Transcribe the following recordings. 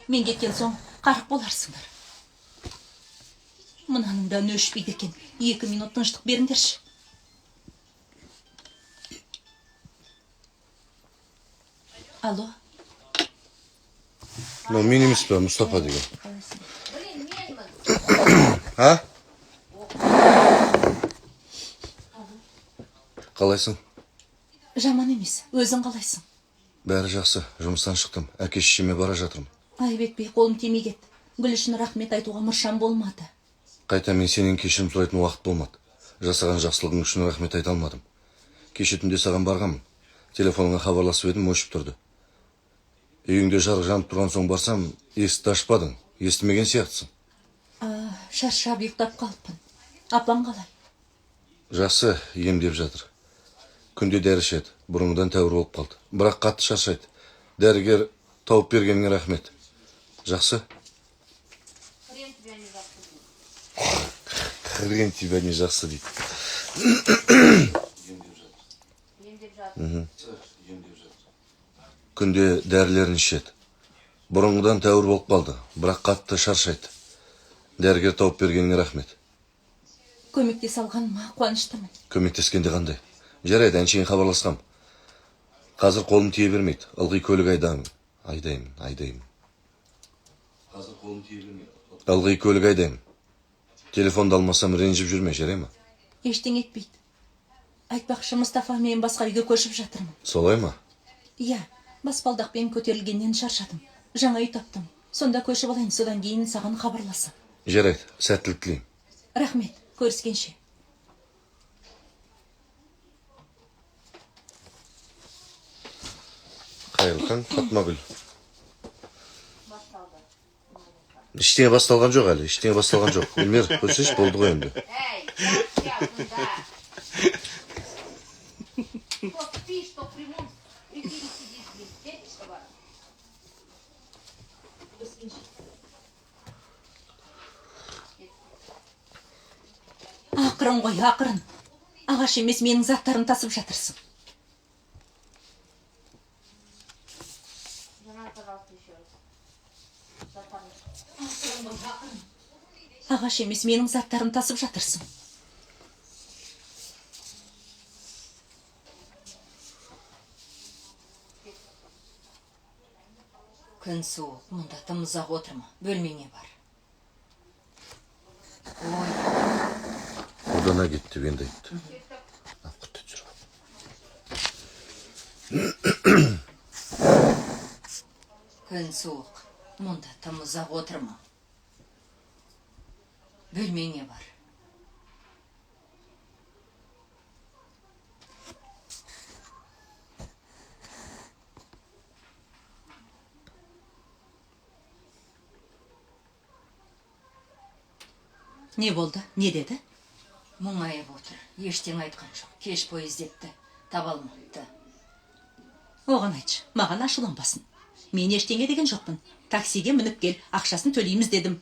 Мен кеткен соң қарық боларсыңдар. Мынаның да өшпейді екен. 2 минут тыныштық беріңдерші. Алло. Но мен емес пе, Мұстафа деген. А? Қалайсың? Жаман емес. Өзің қалайсың? Бәрі жақсы. Жұмыстан шықтым. Әке шешеме бара жатырмын. Айып етпей, қолым тимей кетті. Гүл үшін рахмет айтуға мұршам болмады. Қайта мен сенен кешірім сұрайтын уақыт болмады. Жасаған жақсылығың үшін рахмет айта алмадым. Кеше түнде саған барғанмын. Телефоныңа хабарласып едім, өшіп тұрды. Үйіңде жарық жанып тұрған соң барсам, есікті ашпадың. Естімеген сияқтысың. Шаршап ұйықтап қалыппын. Апам қалай? Жақсы, емдеп жатыр. Күнде дәрі ішеді. Бұрынғыдан тәуір болып қалды. Бірақ қатты шаршайды. Дәрігер тауып бергеніңе рахмет. Жақсы? Хрен тебя не жақсы дейді. Күнде дәрілерін ішеді. Бұрынғыдан тәуір болып қалды. Бірақ қатты шаршайды. Дәрігер тауып бергеніңе рахмет. Көмектесе алғаныма қуаныштымын. Көмектескенде қандай? Жарайды, әншейін хабарласқам. Қазір қолым тие бермейді. Ылғи көлік айдаймын. Қазір қолым тие бермейді. Ылғи көлік айдаймын. Телефонды алмасам ренжіп жүрме, жарай ма? Ештеңе етпейді. Айтпақшы, Мұстафа, мен басқа үйге көшіп жатырмын. Солай ма? Иә, баспалдақпен көтерілгеннен шаршадым. Жаңа үй таптым. Сонда көшіп алайын, содан кейін саған хабарласам. Жарайды, сәттілік тілеймін. Рахмет, көріскенше. Қайырлы, Фатмагүл. Ештеңе басталған жоқ әлі, Эльмир, көрсеш, болды ғой енді. Ақырын ғой, ақырын. Ағаш емес, менің заттарым тасып жатырсың. Ағаш емес, менің заттарым тасып жатырсың. Күн суық, мұнда тым ұзақ отырма. Бөлмеңе бар. Odana gitti, ben de gittim. Күн суық, мұнда тым ұзақ отырма. Бөлмеңе бар. Не болды? Не деді? Мұңайып отыр. Ештен айтқан жоқ. Кеш пойыз депті. Таба алмапты. Оған айтшы, маған ашуланбасын. Мен ештеңе деген жоқпын. Таксиге мініп кел, ақшасын төлейміз дедім.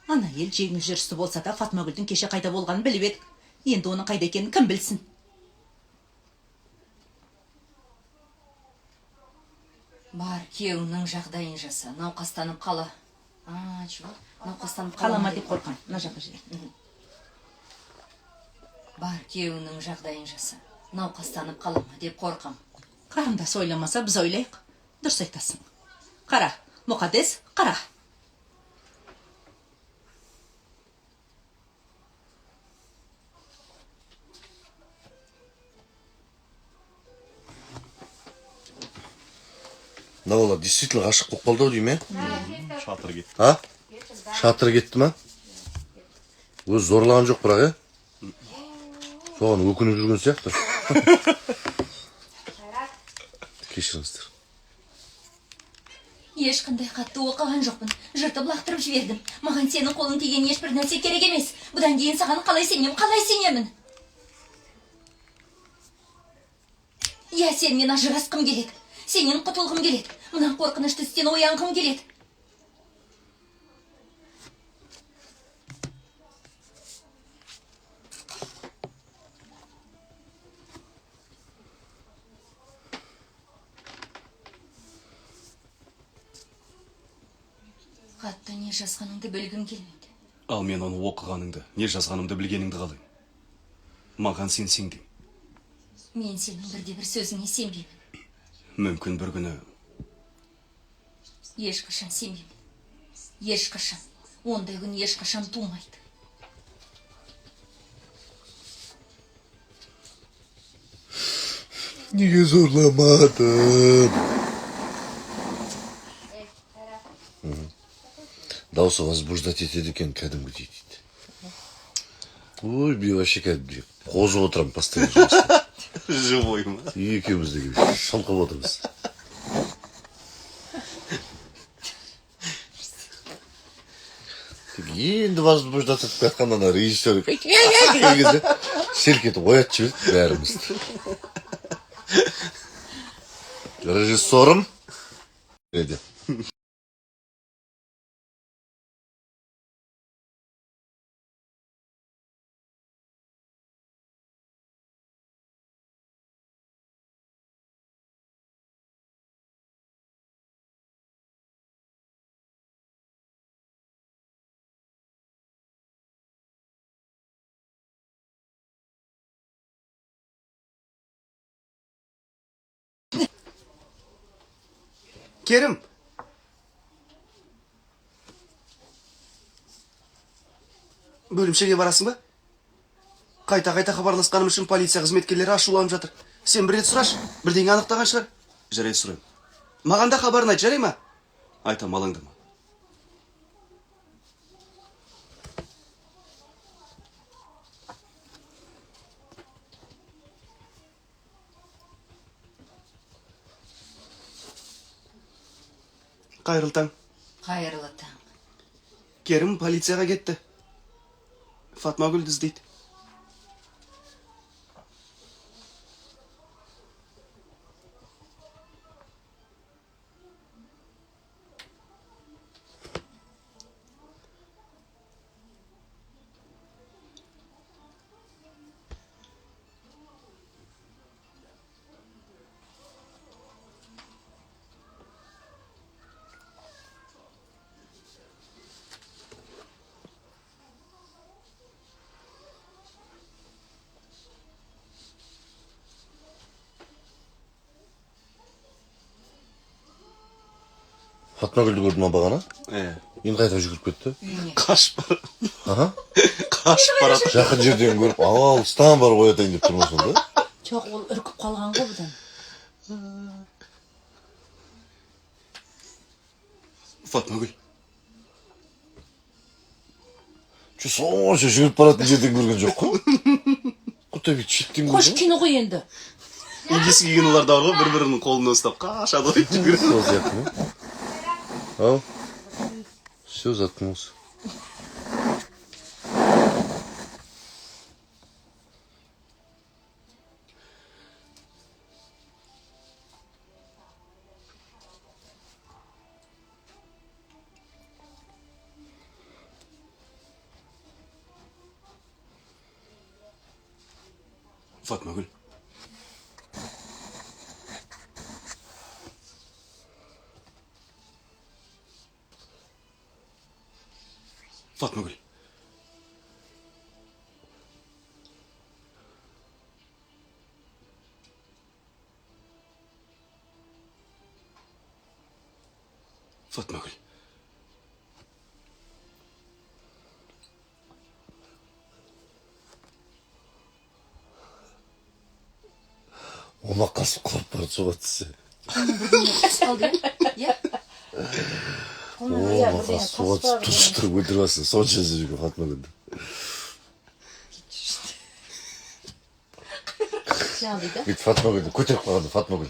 Ана ел жеңіл жүрісті болса да Фатмагүлдің кеше қайда болғанын біліп едік. Енді оның қайда екенін кім білсін? Бар, күйеуіңнің жағдайын жаса. Науқастанып қала. Науқастанып қалама деп қорқам. Мына жаққа жібер. Бар, күйеуіңнің жағдайын жаса. Науқастанып қалама деп қорқам. Қарындас ойламаса, біз ойлайық. Дұрыс айтасың. Қара, Мұқадес, қара. Наула, действительно ғашық болып қалды ау дейме? Шатыр кетті. А? Шатыр кетті ма? Өз зорлаған жоқ бірақ, соған өкініп жүрген сияқты. Кешіріңіздер. Ешқандай қатты оқыған жоқпын. Жыртып лақтырып жібердім. Маған сенің қолың тиген ешбір нәрсе керек емес. Бұдан кейін саған қалай сенемін? Я сенен ажырасқым келеді. Сенен құтылғым келеді. Мұнан қорқынышты істен оянғым келеді. Хатта не жазғаныңды білгім келмейді. Ал мен оны оқығаныңды, не жазғанымды білгеніңді қалаймын. Маған сен сендің. Мен сенің бірде-бір сөзіңе сенбеймін. Мүмкін бір күні Ешқашан сенбеймін. Ешқашан. Ондай күн ешқашан тумайды. Неге зорламадың? Дауысы возбуждать етеді екен, кәдімгідей дейді. Ой, мен вообще кәдімгідей қозып отырамын постоянно жұмыста. живой ма? Екеуміз де шалқып отырмыз. Енді возбуждать етіп жатқанда ана режиссер деген кезде селк етіп оятып жіберді бәрімізді. Режиссерім деді. Керім! Бөлімшеге барасың ба? Қайта-қайта хабарласқаным үшін полиция қызметкерлері ашуланып жатыр. Сен бір рет сұрашы, бірдеңе анықтаған шығар. Жарайды, сұрайым. Маған да хабарын айт, жарай ма? Айтам, алаңдама. Қайырлы таң. Қайырлы таң. Керім полицияға кетті. Фатмагүлді іздейді. Фатмагүлді көрдім ма бағана? Енді қайта жүгіріп кетті. Үйіне. Қашып бар. Аха. Қашып барады. Жақын жерден көріп, алыстан барып оятайын деп тұрмын сонда. Жоқ, ол үркіп қалған ғой бұдан. Фатмагүл. Сонша жүгіріп баратын жерден көрген жоқ қой. Құтабек шеттен Қош көрген. кино ғой енді. Ескі киноларда бар ғой, бір-бірінің қолына ұстап қашады ғой жүгіріп. Сол сияқты ма? Ал. Все, заткнулся. Фатмагүл. Фатмагүл. Фатмагүл. Ona kasıp kalıp suvatsı. Қалды, иә? Ona suvatsı tutuşturup öldürmezsin. Son çözü çünkü Fatma Gül'dü. Жалдыйды. Git Fatma Gül'dü. Kötürüp kaldı Fatma Gül.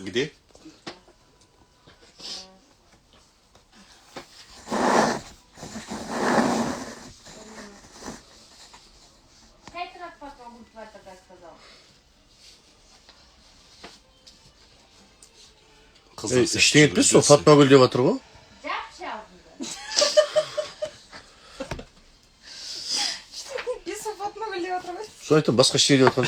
Где? İşte etmiş o Fatma Gül diye batır o. Biz Fatma Gül'le oturmuş. Sonra başka şey diye batır.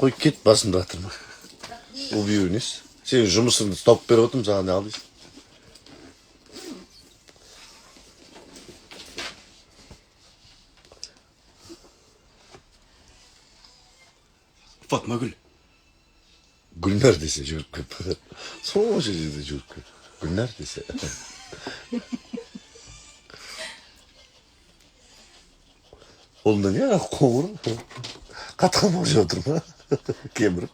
Қой кет басымда атырма. Убью емес. Сен жұмысыңды тауып беріп отырмын, саған не алдың? Фатмагүл. Гүлнар десе жүріп кеп. Сол жерде жүріп кеп. Гүлнар десе. Қолында не қоңыр? Қатқан болып жатыр ма? Кеміріп.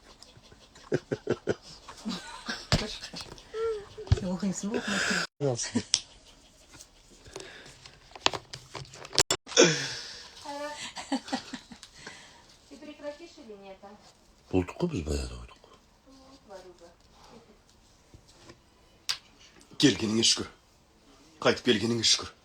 Оқисың ба, оқымайсың? Ты прекратишь или нет? Болдық қой біз баяда ойдық. Келгеніңе шүкір. Қайтып келгеніңе шүкір.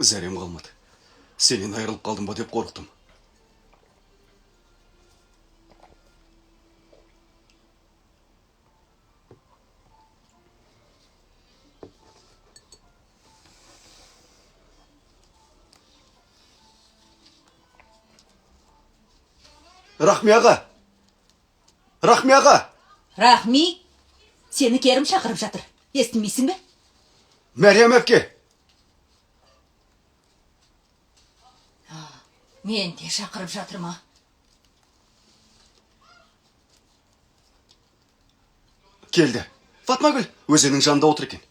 Зәрем қалмады. Сенен айырылып қалдым ба деп қорықтым. Рахми аға! Рахми аға! Рахми, сені Керім шақырып жатыр. Естімейсің бе? Мәриям әпке! Мен де шақырып жатыр ма? Келді. Фатмагүл өзеннің жанында отыр екен.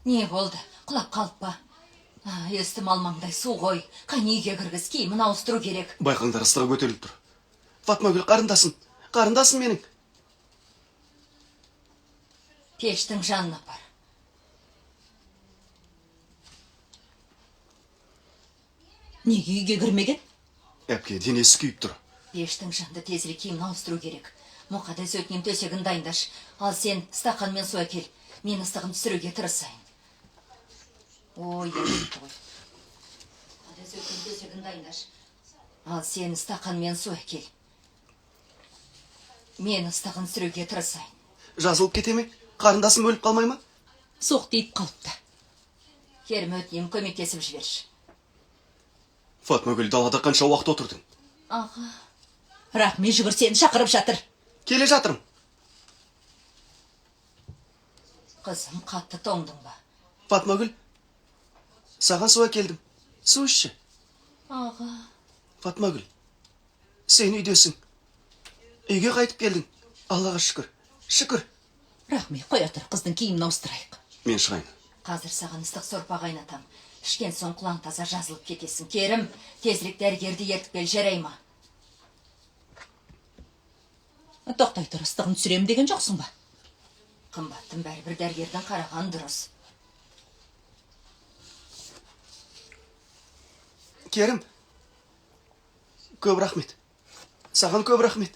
Не болды? Құлап қалып па? Естім алмаңдай су ғой. Қане үйге кіргіз, киімін ауыстыру керек. Байқаңдар ыстығы көтеріліп тұр. Фатмагүл қарындасым. Қарындасым менің. Пештің жанына бар. Неге үйге кірмеген? Әпке денесі күйіп тұр. Пештің жанында тезірек киімін ауыстыру керек. Мұқадай сөтінен төсегін дайындаш. Ал сен стақанмен су әкел. Мен ыстығын түсіруге тырысайын. Ой, етті ғой. Мұқадай сөтінен төсегін дайындаш. Ал сен стақанмен су әкел. Мен ыстығын түсіруге тырысайын. Жазылып кете ме? Қарындасым өліп қалмай ма? Соқ дейіп қалыпты. Керім өтінем көмектесіп жіберші. Фатмагүл далада қанша уақыт отырдың? Аға, Рахми жүгір сені шақырып жатыр. Келе жатырмын. Қызым, қатты тоңдың ба? Фатмагүл, саған су әкелдім. Су ішші. Аға. Фатмагүл, сен үйдесің. Үйге қайтып келдің. Аллаға шүкір. Шүкір. Рахми, қоя тұр, қыздың киімін ауыстырайық. Мен шығайын. Қазір саған ыстық сорпа қайнатам. Ішкен соң құлаң таза жазылып кетесің. Керім, тезірек дәрігерді ертіп кел, жарай ма? Тоқтай тұр, ыстығын түсірем деген жоқсың ба? Қымбаттың бәрібір дәрігердің қараған дұрыс. Керім, көп рахмет. Саған көп рахмет.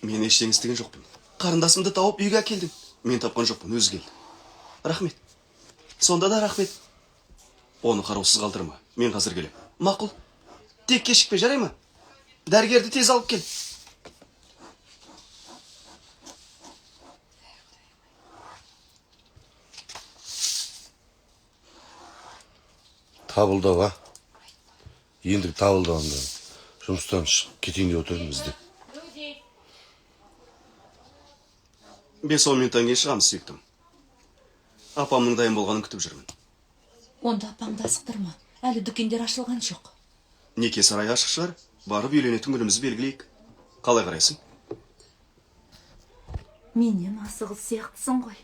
Мен ештеңе істеген жоқпын. Қарындасымды тауып үйге әкелдің. Мен тапқан жоқпын, өзі келді. Рахмет. Сонда да рахмет. Оны қараусыз қалдырма. Мен қазір келем. Мақұл. Тек кешікпе, жарай ма? Дәрігерді тез алып кел. Табылды ға. Ендігі табылды анда. Жұмыстан шығып кетейін деп отырмын бізде. 5-10 минуттан кейін шығамыз, сүйіктім. Апамның дайын болғанын күтіп жүрмін. Онда апаңды асықтырма. Әлі дүкендер ашылған жоқ. Неке сарайы ашық шығар. Барып үйленетін күнімізді белгілейік. Қалай қарайсың? Менен асығыл сияқтысың ғой.